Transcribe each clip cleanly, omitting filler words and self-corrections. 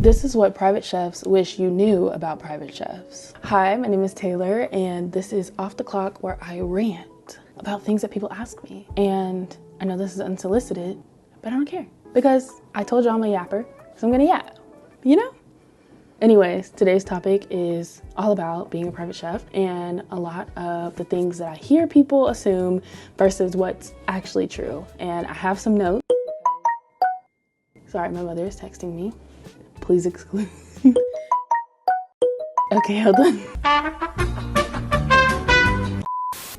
This is what private chefs wish you knew about private chefs. Hi, my name is Taylor, and this is Off the Clock, where I rant about things that people ask me. And I know this is unsolicited, but I don't care, because I told you I'm a yapper, so I'm gonna yap, you know? Anyways, today's topic is all about being a private chef and a lot of the things that I hear people assume versus what's actually true. And I have some notes. Sorry, my mother is texting me. Please exclude. Okay, hold on.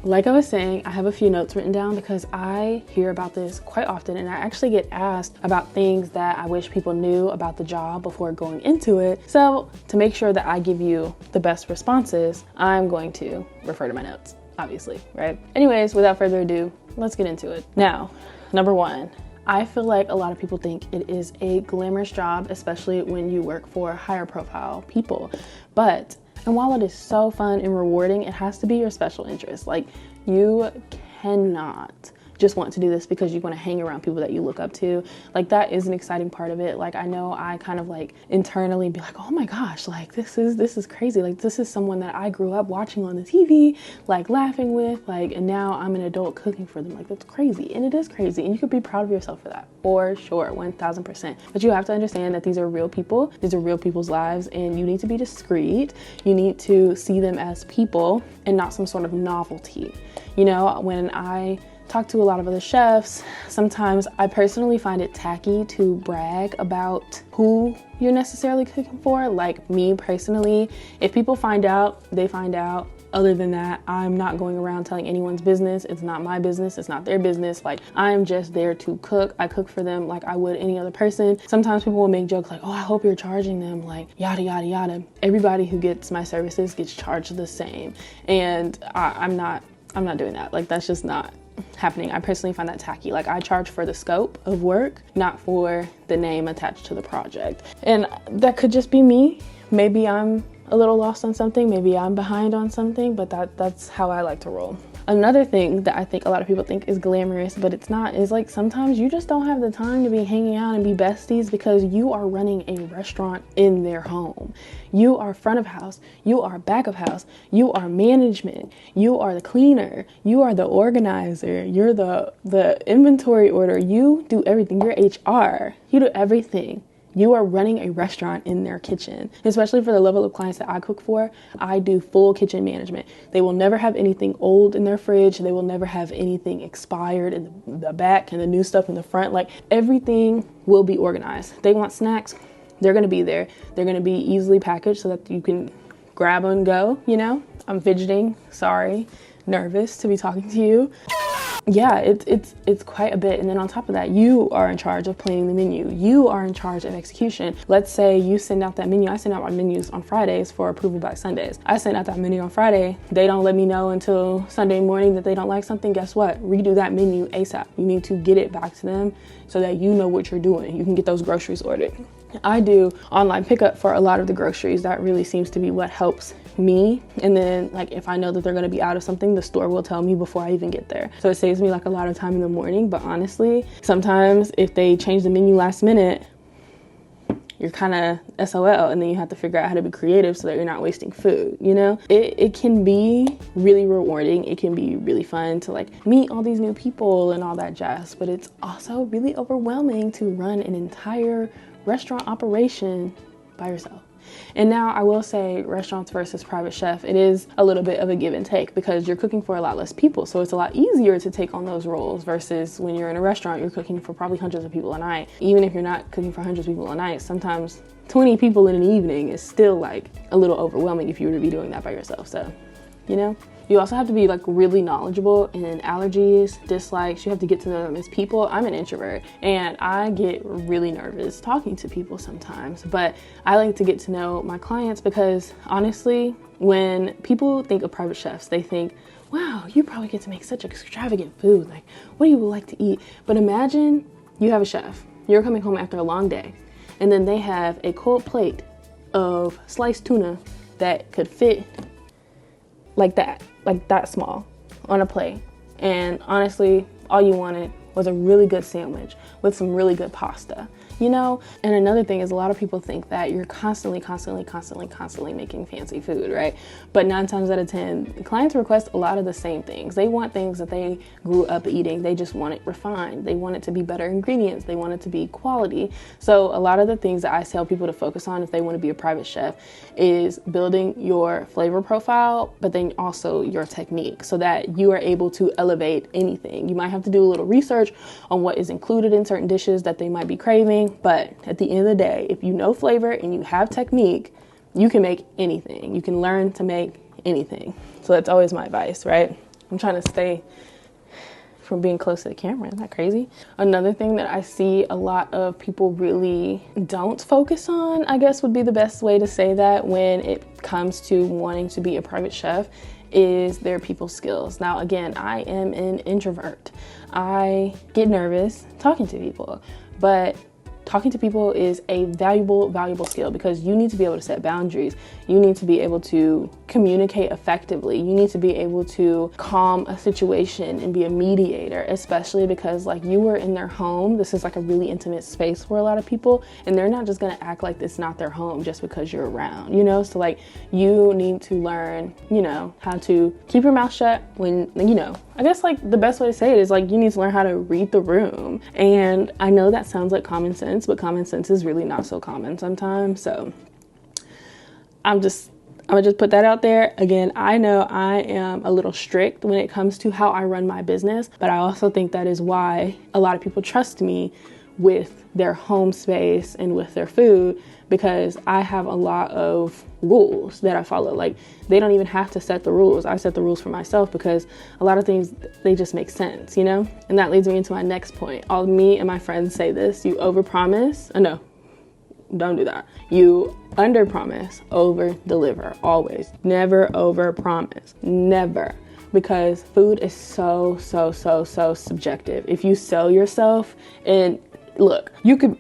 Like I was saying, I have a few notes written down because I hear about this quite often, and I actually get asked about things that I wish people knew about the job before going into it. So to make sure that I give you the best responses, I'm going to refer to my notes, obviously, right? Anyways, without further ado, let's get into it. Now, number one, I feel like a lot of people think it is a glamorous job, especially when you work for higher profile people. And while it is so fun and rewarding, it has to be your special interest. Like, you cannot just want to do this because you want to hang around people that you look up to. Like, that is an exciting part of it. Like, I know I kind of like internally be like, oh my gosh, like this is crazy. Like, this is someone that I grew up watching on the TV, like laughing with, like, and now I'm an adult cooking for them. Like, that's crazy. And it is crazy. And you could be proud of yourself for that, for sure, 1000%. But you have to understand that these are real people. These are real people's lives, and you need to be discreet. You need to see them as people and not some sort of novelty. You know, when I talk to a lot of other chefs, sometimes I personally find it tacky to brag about who you're necessarily cooking for. Like, me personally, if people find out, they find out. Other than that, I'm not going around telling anyone's business. It's not my business. It's not their business. Like, I'm just there to cook. I cook for them like I would any other person. Sometimes people will make jokes like, oh, I hope you're charging them, like yada, yada, yada. Everybody who gets my services gets charged the same. And I'm not doing that. Like, that's just not happening. I personally find that tacky. Like, I charge for the scope of work, not for the name attached to the project. And that could just be me. Maybe I'm a little lost on something, maybe I'm behind on something, but that's how I like to roll. Another thing that I think a lot of people think is glamorous, but it's not, is like sometimes you just don't have the time to be hanging out and be besties because you are running a restaurant in their home. You are front of house, you are back of house, you are management, you are the cleaner, you are the organizer, you're the inventory order, you do everything, you're HR, you do everything. You are running a restaurant in their kitchen. Especially for the level of clients that I cook for, I do full kitchen management. They will never have anything old in their fridge. They will never have anything expired in the back and the new stuff in the front. Like, everything will be organized. They want snacks, they're gonna be there. They're gonna be easily packaged so that you can grab and go, you know? I'm fidgeting, sorry, nervous to be talking to you. Yeah, it's quite a bit. And then on top of that, you are in charge of planning the menu. You are in charge of execution. Let's say you send out that menu. I send out my menus on Fridays for approval by Sundays. I send out that menu on Friday. They don't let me know until Sunday morning that they don't like something. Guess what? Redo that menu ASAP. You need to get it back to them so that you know what you're doing. You can get those groceries ordered. I do online pickup for a lot of the groceries. That really seems to be what helps me. And then, like, if I know that they're going to be out of something, the store will tell me before I even get there. So it saves me like a lot of time in the morning. But honestly, sometimes if they change the menu last minute, you're kind of SOL, and then you have to figure out how to be creative so that you're not wasting food, you know? It can be really rewarding. It can be really fun to like meet all these new people and all that jazz, but it's also really overwhelming to run an entire restaurant operation by yourself. And now I will say, restaurants versus private chef, it is a little bit of a give and take because you're cooking for a lot less people. So it's a lot easier to take on those roles versus when you're in a restaurant, you're cooking for probably hundreds of people a night. Even if you're not cooking for hundreds of people a night, sometimes 20 people in an evening is still like a little overwhelming if you were to be doing that by yourself. So, you know, you also have to be like really knowledgeable in allergies, dislikes. You have to get to know them as people. I'm an introvert and I get really nervous talking to people sometimes, but I like to get to know my clients because honestly, when people think of private chefs, they think, wow, you probably get to make such extravagant food. Like, what do you like to eat? But imagine you have a chef. You're coming home after a long day and then they have a cold plate of sliced tuna that could fit like that small on a plate. And honestly, all you wanted was a really good sandwich with some really good pasta. you know? And another thing is a lot of people think that you're constantly making fancy food, right? But 9 times out of 10, clients request a lot of the same things. They want things that they grew up eating. They just want it refined. They want it to be better ingredients. They want it to be quality. So a lot of the things that I tell people to focus on if they want to be a private chef is building your flavor profile, but then also your technique so that you are able to elevate anything. You might have to do a little research on what is included in certain dishes that they might be craving, but at the end of the day, if you know flavor and you have technique, you can make anything. You can learn to make anything. So that's always my advice, right? I'm trying to stay from being close to the camera. Isn't that crazy? Another thing that I see a lot of people really don't focus on, I guess would be the best way to say that when it comes to wanting to be a private chef, is their people skills. Now, again, I am an introvert. I get nervous talking to people, but talking to people is a valuable skill because you need to be able to set boundaries. You need to be able to communicate effectively. You need to be able to calm a situation and be a mediator, especially because like you were in their home. This is like a really intimate space for a lot of people, and they're not just gonna act like it's not their home just because you're around, you know? So like you need to learn, you know, how to keep your mouth shut when, you know, I guess like the best way to say it is like you need to learn how to read the room. And I know that sounds like common sense, but common sense is really not so common sometimes. So I'm gonna just put that out there. Again, I know I am a little strict when it comes to how I run my business, but I also think that is why a lot of people trust me with their home space and with their food, because I have a lot of rules that I follow. Like they don't even have to set the rules. I set the rules for myself because a lot of things, they just make sense, you know? And that leads me into my next point. All me and my friends say this: you overpromise. No, don't do that. You underpromise, over deliver. Always. Never overpromise. Never. Because food is so subjective. If you sell yourself, and look, you could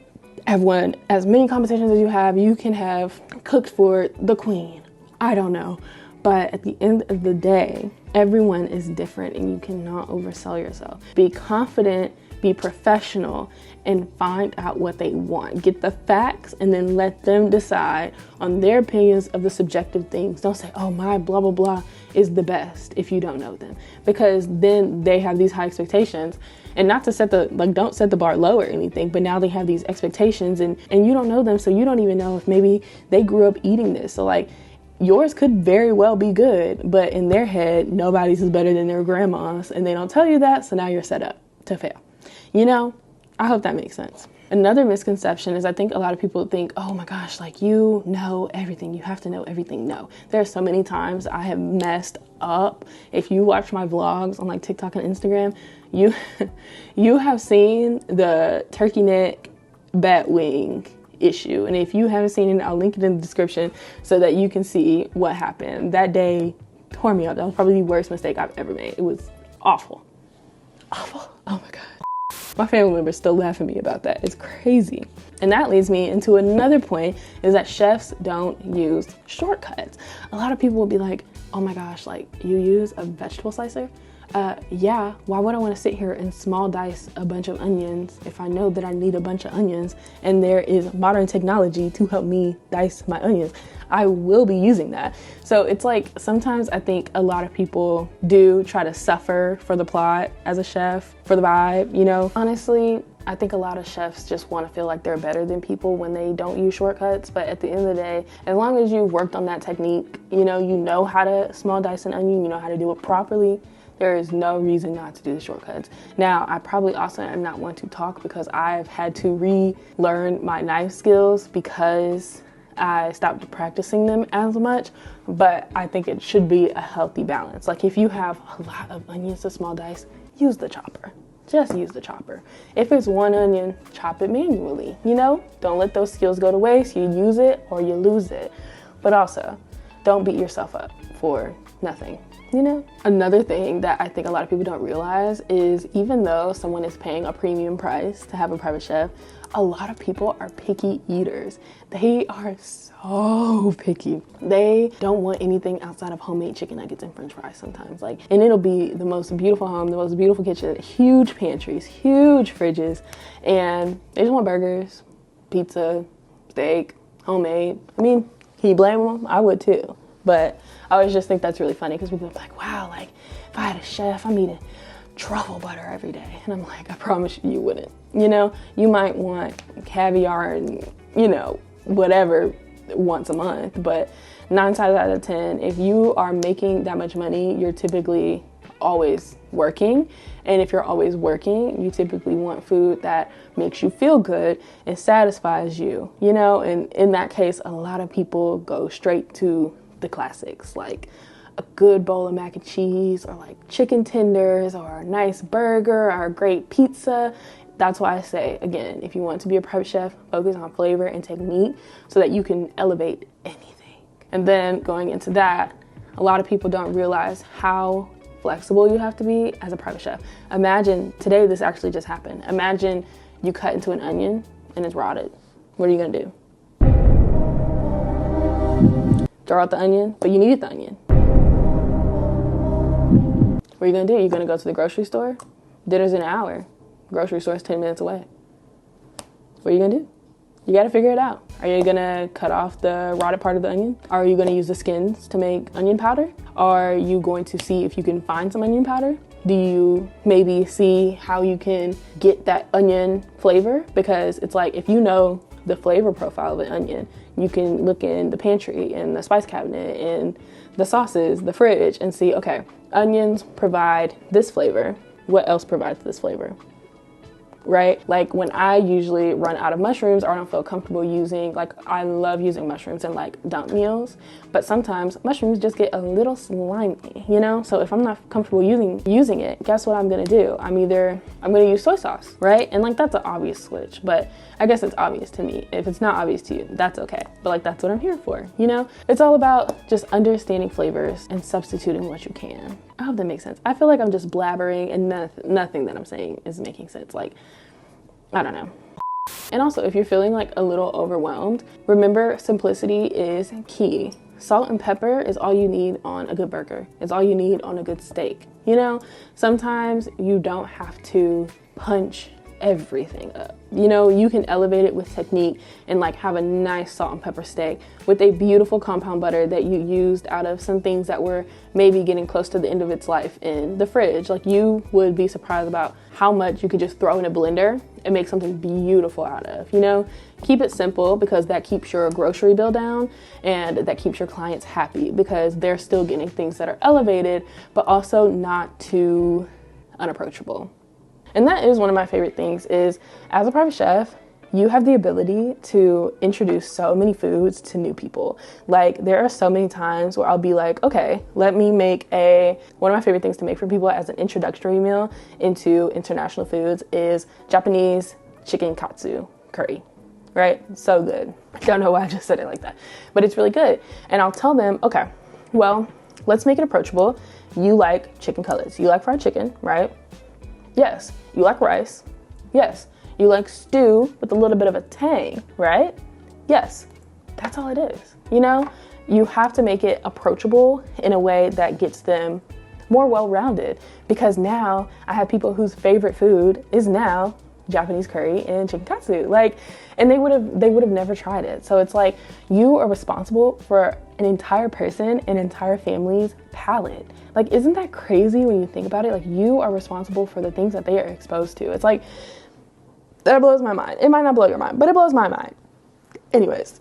have won as many competitions as you have. You can have cooked for the queen. I don't know. But at the end of the day, everyone is different and you cannot oversell yourself. Be confident, be professional, and find out what they want. Get the facts and then let them decide on their opinions of the subjective things. Don't say, oh, my blah, blah, blah is the best if you don't know them. Because then they have these high expectations. And not to set the, like, don't set the bar low or anything, but now they have these expectations and you don't know them, so you don't even know if maybe they grew up eating this. So like, yours could very well be good, but in their head, nobody's is better than their grandma's, and they don't tell you that, so now you're set up to fail. You know, I hope that makes sense. Another misconception is I think a lot of people think, oh my gosh, like you know everything. You have to know everything. No, there are so many times I have messed up. If you watch my vlogs on like TikTok and Instagram, you have seen the turkey neck bat wing issue. And if you haven't seen it, I'll link it in the description so that you can see what happened. That day tore me up. That was probably the worst mistake I've ever made. It was awful. Awful. Oh my God. My family members still laugh at me about that. It's crazy. And that leads me into another point, is that chefs don't use shortcuts. A lot of people will be like, oh my gosh, like you use a vegetable slicer? Yeah, why would I want to sit here and small dice a bunch of onions if I know that I need a bunch of onions and there is modern technology to help me dice my onions? I will be using that. So it's like, sometimes I think a lot of people do try to suffer for the plot as a chef, for the vibe, you know? Honestly, I think a lot of chefs just want to feel like they're better than people when they don't use shortcuts. But at the end of the day, as long as you've worked on that technique, you know how to small dice an onion, you know how to do it properly, there is no reason not to do the shortcuts. Now, I probably also am not one to talk because I've had to relearn my knife skills because I stopped practicing them as much, but I think it should be a healthy balance. Like if you have a lot of onions to small dice, use the chopper. Just use the chopper. If it's one onion, chop it manually, you know? Don't let those skills go to waste. You use it or you lose it. But also, don't beat yourself up for nothing. You know, another thing that I think a lot of people don't realize is even though someone is paying a premium price to have a private chef, a lot of people are picky eaters. They are so picky. They don't want anything outside of homemade chicken nuggets and french fries sometimes. Like, and it'll be the most beautiful home, the most beautiful kitchen, huge pantries, huge fridges, and they just want burgers, pizza, steak, homemade. I mean, can you blame them? I would too. But I always just think that's really funny because people are like, wow, like if I had a chef, I'm eating truffle butter every day. And I'm like, I promise you wouldn't. You know, you might want caviar and, you know, whatever once a month, but 9 times out of 10, if you are making that much money, you're typically always working. And if you're always working, you typically want food that makes you feel good and satisfies you, you know? And in that case, a lot of people go straight to the classics, like a good bowl of mac and cheese, or like chicken tenders, or a nice burger, or a great pizza. That's why I say, again, if you want to be a private chef, focus on flavor and technique so that you can elevate anything. And then going into that, a lot of people don't realize how flexible you have to be as a private chef. Imagine today, this actually just happened. Imagine you cut into an onion and it's rotted. What are you gonna do? Throw out the onion, but you needed the onion. What are you gonna do? You're gonna go to the grocery store? Dinner's in an hour. Grocery store's 10 minutes away. What are you gonna do? You gotta figure it out. Are you gonna cut off the rotted part of the onion? Are you gonna use the skins to make onion powder? Are you going to see if you can find some onion powder? Do you maybe see how you can get that onion flavor? Because it's like, if you know the flavor profile of an onion, you can look in the pantry and the spice cabinet and the sauces, the fridge, and see, okay, onions provide this flavor. What else provides this flavor? Right? Like when I usually run out of mushrooms or I don't feel comfortable using, like I love using mushrooms in like dump meals, but sometimes mushrooms just get a little slimy, you know? So if I'm not comfortable using it, guess what I'm gonna do? I'm gonna use soy sauce, right? And like that's an obvious switch, but I guess it's obvious to me. If it's not obvious to you, that's okay. But like that's what I'm here for, you know? It's all about just understanding flavors and substituting what you can. I hope that makes sense. I feel like I'm just blabbering and nothing that I'm saying is making sense. Like, I don't know. And also, if you're feeling like a little overwhelmed, remember simplicity is key. Salt and pepper is all you need on a good burger. It's all you need on a good steak. You know, sometimes you don't have to punch everything up. You know, you can elevate it with technique and like have a nice salt and pepper steak with a beautiful compound butter that you used out of some things that were maybe getting close to the end of its life in the fridge. Like you would be surprised about how much you could just throw in a blender and make something beautiful out of, you know? Keep it simple because that keeps your grocery bill down and that keeps your clients happy because they're still getting things that are elevated, but also not too unapproachable. And that is one of my favorite things is as a private chef, you have the ability to introduce so many foods to new people. Like there are so many times where I'll be like, okay, let me make one of my favorite things to make for people as an introductory meal into international foods is Japanese chicken katsu curry, right? So good. I don't know why I just said it like that, but it's really good. And I'll tell them, okay, well, let's make it approachable. You like chicken cutlets. You like fried chicken, right? Yes. You like rice. Yes. You like stew with a little bit of a tang, right? Yes. That's all it is. You know, you have to make it approachable in a way that gets them more well-rounded because now I have people whose favorite food is now Japanese curry and chicken katsu. Like, and they would have never tried it. So it's like you are responsible for an entire person, an entire family's palate. Like, isn't that crazy when you think about it? Like, you are responsible for the things that they are exposed to. It's like, that blows my mind. It might not blow your mind, but it blows my mind. Anyways.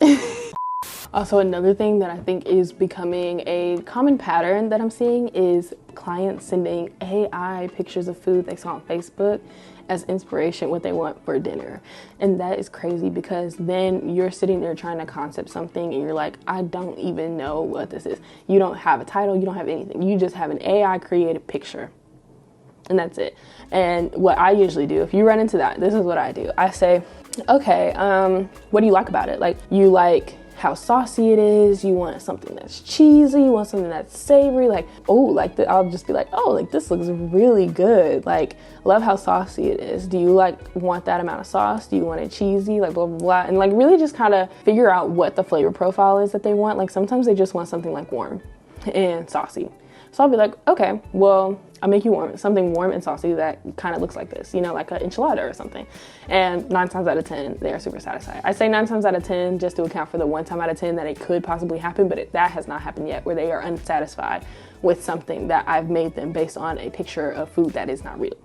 Also, another thing that I think is becoming a common pattern that I'm seeing is clients sending AI pictures of food they saw on Facebook as inspiration what they want for dinner. And that is crazy because then you're sitting there trying to concept something and you're like, I don't even know what this is. You don't have a title, you don't have anything. You just have an AI created picture. And that's it. And what I usually do, if you run into that, this is what I do. I say, okay, what do you like about it? Like, you like how saucy it is, you want something that's cheesy, you want something that's savory, like, oh, like, I'll just be like, oh, like, this looks really good, like, love how saucy it is. Do you, like, want that amount of sauce? Do you want it cheesy, like, blah, blah, blah, and, like, really just kind of figure out what the flavor profile is that they want. Like, sometimes they just want something, like, warm and saucy. So I'll be like, okay, well, I'll make you something warm and saucy that kind of looks like this, you know, like an enchilada or something. And 9 times out of 10, they are super satisfied. I say 9 times out of 10 just to account for the 1 time out of 10 that it could possibly happen, but that has not happened yet, where they are unsatisfied with something that I've made them based on a picture of food that is not real.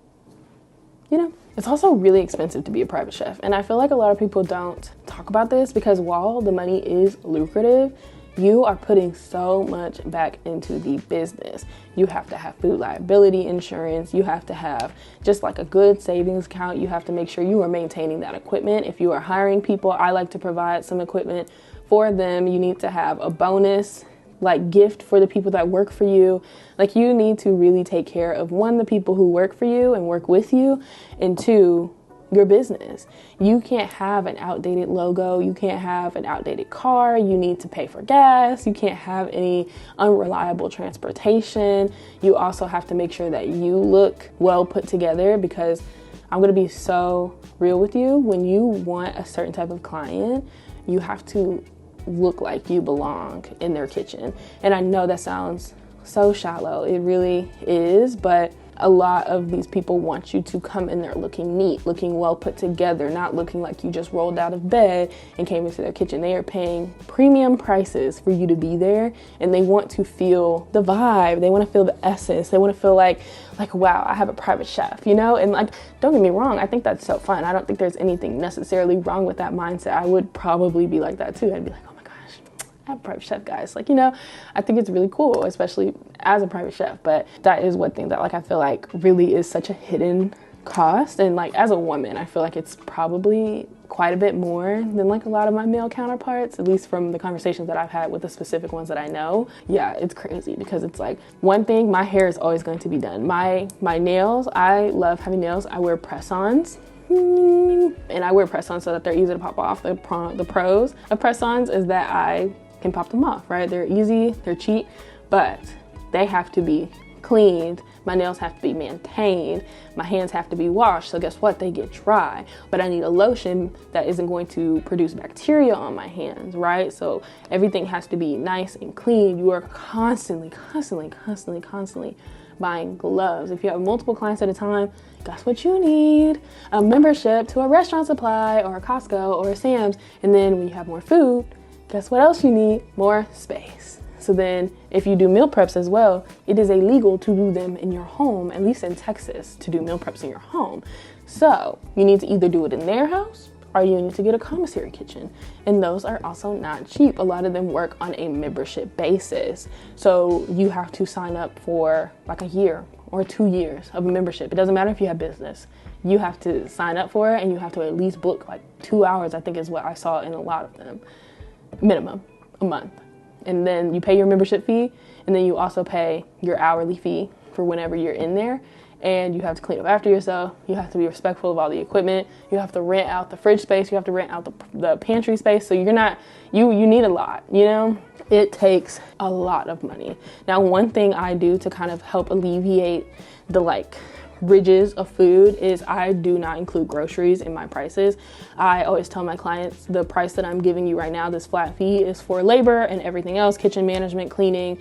You know, it's also really expensive to be a private chef. And I feel like a lot of people don't talk about this, because while the money is lucrative, you are putting so much back into the business. You have to have food liability insurance. You have to have just like a good savings account. You have to make sure you are maintaining that equipment. If you are hiring people, I like to provide some equipment for them. You need to have a bonus like gift for the people that work for you. Like, you need to really take care of, 1, the people who work for you and work with you, and 2, your business. You can't have an outdated logo. You can't have an outdated car. You need to pay for gas. You can't have any unreliable transportation. You also have to make sure that you look well put together, because I'm going to be so real with you. When you want a certain type of client, you have to look like you belong in their kitchen. And I know that sounds so shallow. It really is, but a lot of these people want you to come in there looking neat, looking well put together, not looking like you just rolled out of bed and came into their kitchen. They are paying premium prices for you to be there, and they want to feel the vibe. They want to feel the essence. They want to feel like, wow, I have a private chef, you know? And like, don't get me wrong, I think that's so fun. I don't think there's anything necessarily wrong with that mindset. I would probably be like that too. I'd be like, oh my gosh, I have a private chef, guys. Like, you know, I think it's really cool, especially as a private chef. But that is one thing that like I feel like really is such a hidden cost. And like, as a woman, I feel like it's probably quite a bit more than like a lot of my male counterparts, at least from the conversations that I've had with the specific ones that I know. Yeah, it's crazy, because it's like, one thing, my hair is always going to be done. My nails, I love having nails. I wear press-ons. And I wear press-ons so that they're easy to pop off. The pros of press-ons is that I can pop them off, right? They're easy, they're cheap, but they have to be cleaned. My nails have to be maintained. My hands have to be washed. So guess what? They get dry. But I need a lotion that isn't going to produce bacteria on my hands, right? So everything has to be nice and clean. You are constantly buying gloves. If you have multiple clients at a time, guess what you need? A membership to a Restaurant Supply or a Costco or a Sam's. And then when you have more food, guess what else you need? More space. So then if you do meal preps as well, it is illegal to do them in your home, at least in Texas, to do meal preps in your home. So you need to either do it in their house, or you need to get a commissary kitchen. And those are also not cheap. A lot of them work on a membership basis. So you have to sign up for like a year or 2 years of a membership. It doesn't matter if you have business. You have to sign up for it, and you have to at least book like 2 hours, I think is what I saw in a lot of them. Minimum, a month. And then you pay your membership fee, and then you also pay your hourly fee for whenever you're in there. And you have to clean up after yourself. You have to be respectful of all the equipment. You have to rent out the fridge space. You have to rent out the pantry space. So you're not, you need a lot, you know? It takes a lot of money. Now, one thing I do to kind of help alleviate the like ridges of food is I do not include groceries in my prices. I always tell my clients the price that I'm giving you right now, this flat fee, is for labor and everything else, kitchen management, cleaning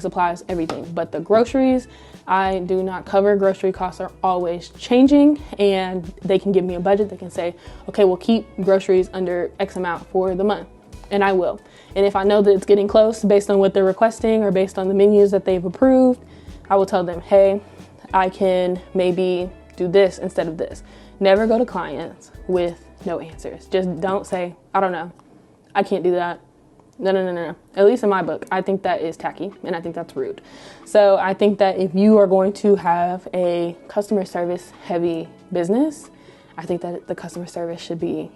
supplies, everything. But the groceries, I do not cover. Grocery costs are always changing, and they can give me a budget. They can say, okay, we'll keep groceries under X amount for the month, and I will. And if I know that it's getting close based on what they're requesting or based on the menus that they've approved, I will tell them, hey, I can maybe do this instead of this. Never go to clients with no answers. Just don't say, I don't know. I can't do that. No. At least in my book, I think that is tacky, and I think that's rude. So I think that if you are going to have a customer service heavy business, I think that the customer service should be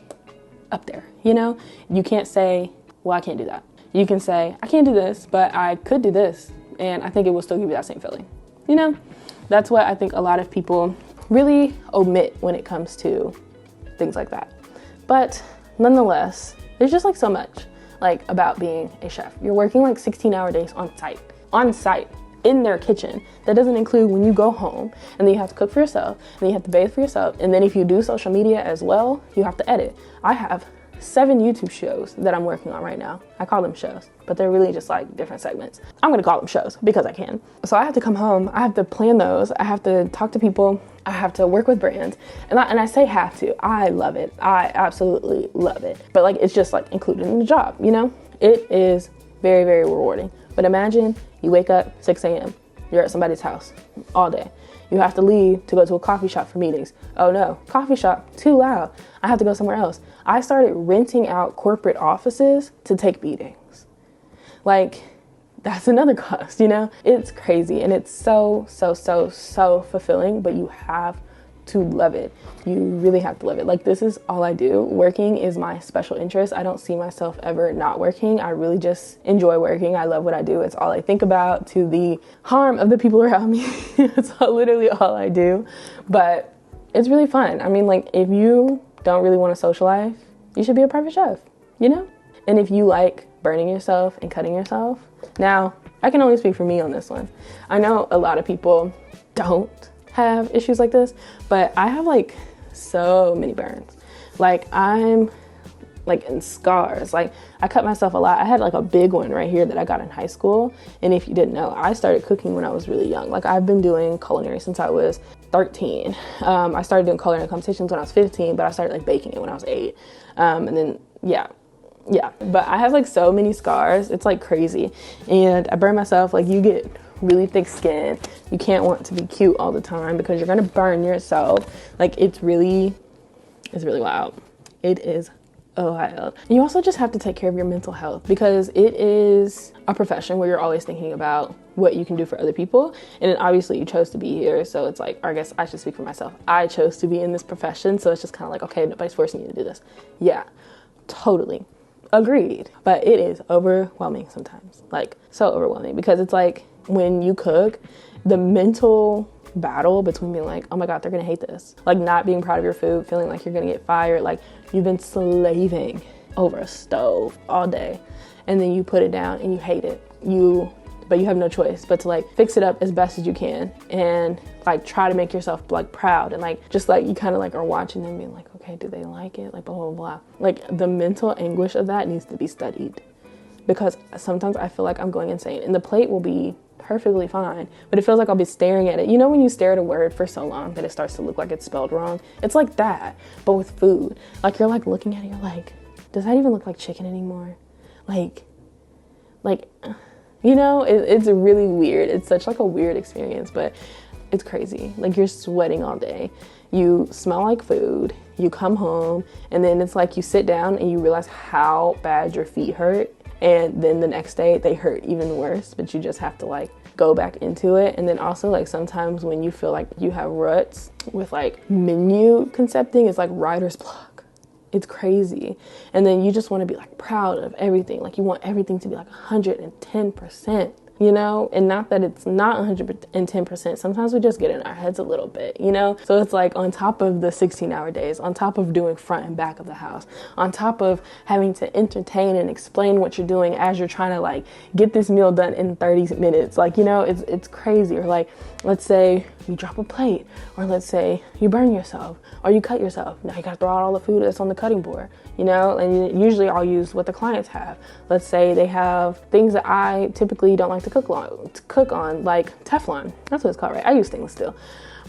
up there. You know, you can't say, well, I can't do that. You can say, I can't do this, but I could do this, and I think it will still give you that same feeling. You know, that's what I think a lot of people really omit when it comes to things like that. But nonetheless, there's just like so much like about being a chef. You're working like 16-hour days on site in their kitchen. That doesn't include when you go home, and then you have to cook for yourself, and then you have to bathe for yourself, and then if you do social media as well, you have to edit. I have 7 YouTube shows that I'm working on right now. I call them shows, but they're really just like different segments. I'm gonna call them shows because I can. So I have to come home, I have to plan those, I have to talk to people, I have to work with brands, and I say have to. I love it. I absolutely love it. But like, it's just like included in the job, you know? It is very, very rewarding. But imagine you wake up 6 a.m., you're at somebody's house all day. You have to leave to go to a coffee shop for meetings. Oh no, coffee shop, too loud. I have to go somewhere else. I started renting out corporate offices to take meetings. Like, that's another cost, you know? It's crazy, and it's so fulfilling, but you have to love it. You really have to love it. Like, this is all I do. Working is my special interest. I don't see myself ever not working. I really just enjoy working. I love what I do. It's all I think about, to the harm of the people around me. It's literally all I do, but it's really fun. I mean, like, if you don't really want a social life, you should be a private chef, you know? And if you like burning yourself and cutting yourself, now, I can only speak for me on this one. I know a lot of people don't have issues like this, but I have like so many burns. Like, I'm like in scars. Like, I cut myself a lot. I had like a big one right here that I got in high school. And if you didn't know, I started cooking when I was really young. Like, I've been doing culinary since I was 13. I started doing culinary competitions when I was 15, but I started like baking it when I was 8. And then, yeah, but I have like so many scars. It's like crazy. And I burn myself. Like, you get really thick skin. You can't want to be cute all the time because you're gonna burn yourself. Like, it's really wild. It is wild. And you also just have to take care of your mental health, because it is a profession where you're always thinking about what you can do for other people. And then obviously you chose to be here, so it's like, or I guess I should speak for myself. I chose to be in this profession, so it's just kind of like, okay, nobody's forcing you to do this. Yeah, totally. Agreed. But it is overwhelming sometimes. Like, so overwhelming, because it's like, when you cook, the mental battle between being like, oh my God, they're gonna hate this. Like, not being proud of your food, feeling like you're gonna get fired. Like, you've been slaving over a stove all day, and then you put it down and you hate it. But you have no choice but to like fix it up as best as you can, and like try to make yourself like proud, and like just like you kind of like are watching them being like, okay, do they like it? Like, blah, blah, blah. Like, the mental anguish of that needs to be studied, because sometimes I feel like I'm going insane, and the plate will be perfectly fine, but it feels like I'll be staring at it. You know, when you stare at a word for so long that it starts to look like it's spelled wrong? It's like that, but with food. Like, you're like looking at it, you're like, does that even look like chicken anymore? Like, you know, it's really weird. It's such like a weird experience, but it's crazy. Like, you're sweating all day. You smell like food. You come home, and then it's like you sit down and you realize how bad your feet hurt. And then the next day they hurt even worse, but you just have to like go back into it. And then also, like, sometimes when you feel like you have ruts with like menu concepting, it's like writer's block. It's crazy. And then you just want to be like proud of everything. Like, you want everything to be like 110%. You know, and not that it's not 110%. Sometimes we just get in our heads a little bit, you know? So it's like, on top of the 16-hour days, on top of doing front and back of the house, on top of having to entertain and explain what you're doing as you're trying to like get this meal done in 30 minutes. Like, you know, it's crazy. Or like, let's say you drop a plate, or let's say you burn yourself, or you cut yourself. Now you gotta throw out all the food that's on the cutting board, you know? And usually I'll use what the clients have. Let's say they have things that I typically don't like to cook on, like Teflon. That's what it's called, right? I use stainless steel,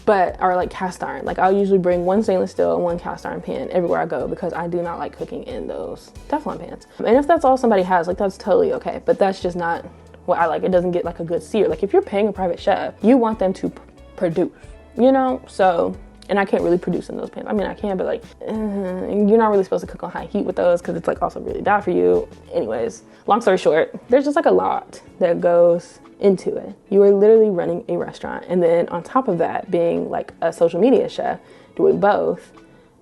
or like cast iron. Like, I'll usually bring one stainless steel and one cast iron pan everywhere I go, because I do not like cooking in those Teflon pans. And if that's all somebody has, like, that's totally okay, but that's just not what I like. It doesn't get like a good sear. Like, if you're paying a private chef, you want them to produce, you know? So, and I can't really produce in those pans. I mean, I can, but like, you're not really supposed to cook on high heat with those, because it's like also really bad for you. Anyways, long story short, there's just like a lot that goes into it. You are literally running a restaurant, and then on top of that, being like a social media chef, doing both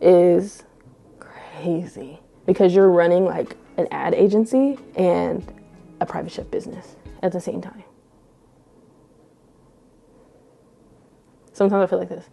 is crazy, because you're running like an ad agency and a private chef business at the same time. Sometimes I feel like this.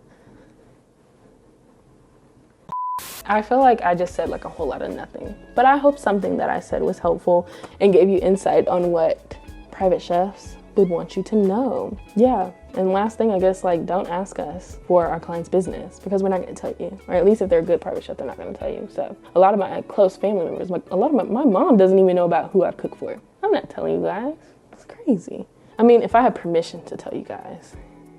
I feel like I just said like a whole lot of nothing, but I hope something that I said was helpful and gave you insight on what private chefs would want you to know. Yeah. And last thing, I guess, like, don't ask us for our client's business because we're not going to tell you. Or at least if they're a good private chef, they're not going to tell you. So a lot of my close family members, like my mom doesn't even know about who I cook for. I'm not telling you guys. It's crazy. I mean, if I had permission to tell you guys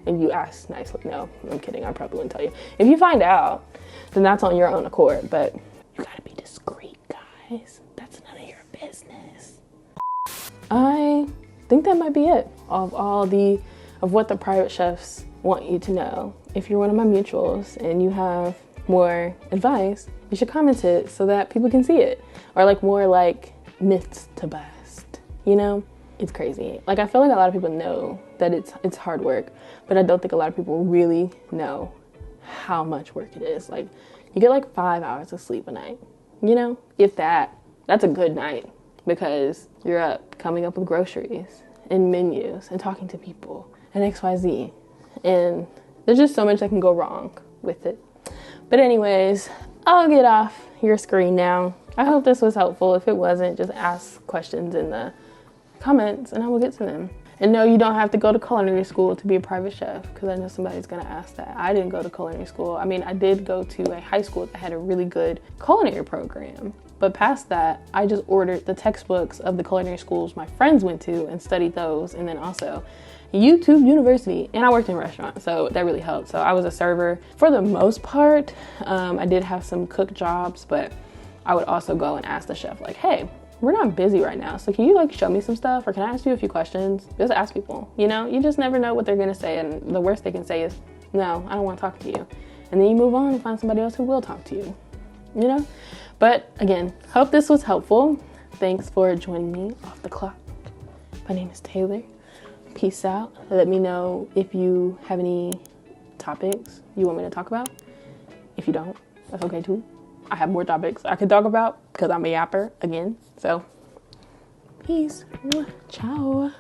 and you asked nicely, no, I'm kidding. I probably wouldn't tell you. If you find out, then that's on your own accord. But you got to be discreet, guys. That's none of your business. I think that might be it of what the private chefs want you to know. If you're one of my mutuals and you have more advice, you should comment it so that people can see it. Or like more like myths to bust, you know? It's crazy. Like I feel like a lot of people know that it's hard work, but I don't think a lot of people really know how much work it is. Like you get like 5 hours of sleep a night, you know? If that's a good night because you're up coming up with groceries and menus and talking to people and XYZ. And there's just so much that can go wrong with it. But anyways, I'll get off your screen now. I hope this was helpful. If it wasn't, just ask questions in the comments and I will get to them. And no, you don't have to go to culinary school to be a private chef because I know somebody's gonna ask that. I didn't go to culinary school. I mean, I did go to a high school that had a really good culinary program. But past that, I just ordered the textbooks of the culinary schools my friends went to and studied those. And then also YouTube University, and I worked in restaurants, so that really helped. So I was a server for the most part. I did have some cook jobs, but I would also go and ask the chef like, hey, we're not busy right now, so can you like show me some stuff, or can I ask you a few questions? Just ask people, you know? You just never know what they're gonna say, and the worst they can say is, no, I don't wanna talk to you. And then you move on and find somebody else who will talk to you, you know? But again, hope this was helpful. Thanks for joining me off the clock. My name is Taylor. Peace out. Let me know if you have any topics you want me to talk about. If you don't, that's okay too. I have more topics I could talk about because I'm a yapper again. So, peace. Ciao.